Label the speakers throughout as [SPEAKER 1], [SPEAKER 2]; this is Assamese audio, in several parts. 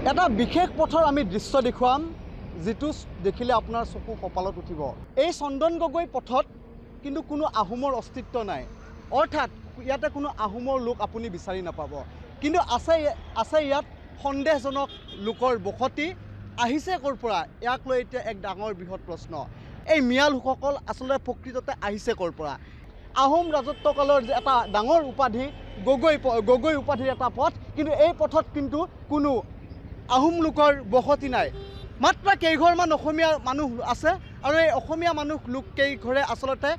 [SPEAKER 1] এটা বিশেষ পথৰ আমি দৃশ্য দেখুৱাম যিটো দেখিলে আপোনাৰ চকু কপালত উঠিব। এই চন্দন গগৈ পথত কিন্তু কোনো আহোমৰ অস্তিত্ব নাই, অৰ্থাৎ ইয়াতে কোনো আহোমৰ লোক আপুনি বিচাৰি নাপাব। কিন্তু আছে ইয়াত সন্দেহজনক লোকৰ বসতি আহিছে ক'ৰ পৰা, ইয়াক লৈ এতিয়া এক ডাঙৰ বৃহৎ প্ৰশ্ন। এই মিয়া লোকসকল আচলতে প্ৰকৃততে আহিছে ক'ৰ পৰা? আহোম ৰাজত্বকালৰ যে এটা ডাঙৰ উপাধি গগৈ উপাধিৰ এটা পথ, কিন্তু এই পথত কিন্তু কোনো আহোম লোকৰ বসতি নাই। মাত্ৰ কেইঘৰমান অসমীয়া মানুহ আছে, আৰু এই অসমীয়া মানুহ লোক কেইঘৰে আচলতে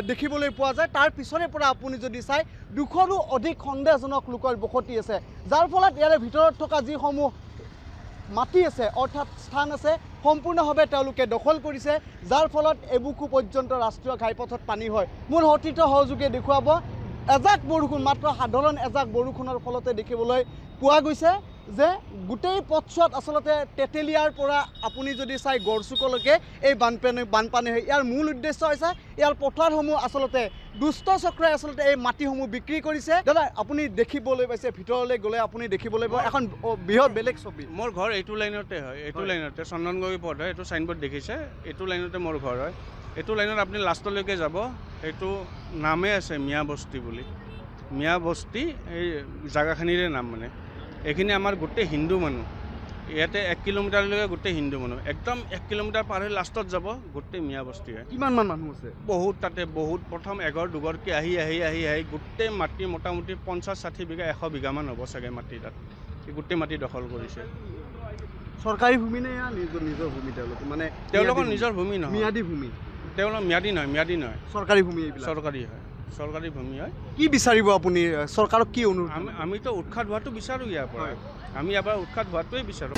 [SPEAKER 1] দেখিবলৈ পোৱা যায়। তাৰ পিছৰে পৰা আপুনি যদি চাই 200ৰো অধিক সন্দেহজনক লোকৰ বসতি আছে, যাৰ ফলত ইয়াৰে ভিতৰত থকা যিসমূহ মাটি আছে অৰ্থাৎ স্থান আছে সম্পূৰ্ণভাৱে তেওঁলোকে দখল কৰিছে, যাৰ ফলত এবুকু পৰ্যন্ত ৰাষ্ট্ৰীয় ঘাইপথত পানী হয়। মোৰ সতীৰ্থ সহযোগে দেখুৱাব এজাক বৰষুণ, মাত্ৰ সাধাৰণ এজাক বৰষুণৰ ফলতে দেখিবলৈ পোৱা গৈছে যে গোটেই পথছোৱাত আচলতে তেতেলীয়াৰ পৰা আপুনি যদি চাই গড়চুকলৈকে এই বানপানী হয়। ইয়াৰ মূল উদ্দেশ্য হৈছে ইয়াৰ পথাৰসমূহ আচলতে দুষ্ট চক্ৰই আচলতে এই মাটিসমূহ বিক্ৰী কৰিছে। দাদা আপুনি দেখিবলৈ পাইছে, ভিতৰলৈ গ'লে আপুনি দেখিবলৈ পাব এখন বৃহৎ বেলেগ ছবি।
[SPEAKER 2] মোৰ ঘৰ এইটো লাইনতে হয়, এইটো লাইনতে চন্দন গগৈ পথ হয়, এইটো চাইনবোৰ্ড দেখিছে, এইটো লাইনতে মোৰ ঘৰ হয়। এইটো লাইনত আপুনি লাষ্টলৈকে যাব, এইটো নামেই আছে মিয়া বস্তি বুলি। মিয়া বস্তি এই জাগাখিনিৰে নাম মানে। এইখিনি আমাৰ গোটেই হিন্দু মানুহ, ইয়াতে 1 কিলোমিটাৰলৈকে গোটেই হিন্দু মানুহ, একদম 1 কিলোমিটাৰ পাৰ হৈ লাষ্টত যাব গোটেই মিয়া বস্তি হয়।
[SPEAKER 1] কিমানমান মানুহ আছে?
[SPEAKER 2] বহুত, তাতে বহুত। প্ৰথম এঘৰ দুঘৰকৈ আহি গোটেই মাটি মোটামুটি 50-60 বিঘা 100 বিঘামান হ'ব চাগে মাটি। তাত গোটেই মাটি দখল কৰিছে।
[SPEAKER 1] চৰকাৰী ভূমি নে নিজৰ ভূমি? তেওঁলোকৰ
[SPEAKER 2] নিজৰ ভূমি নহয়,
[SPEAKER 1] ম্যাদী ভূমি।
[SPEAKER 2] তেওঁলোকৰ ম্যাদী নহয়,
[SPEAKER 1] চৰকাৰী ভূমি এইবিলাক?
[SPEAKER 2] চৰকাৰী হয়, চৰকাৰী ভূমি হয়।
[SPEAKER 1] কি বিচাৰিব আপুনি চৰকাৰক? কি অনুৰোধ?
[SPEAKER 2] আমিতো উৎখাত হোৱাটো বিচাৰোঁ ইয়াৰ পৰা, আমি ইয়াৰ পৰা উৎখাত হোৱাটোৱেই বিচাৰোঁ।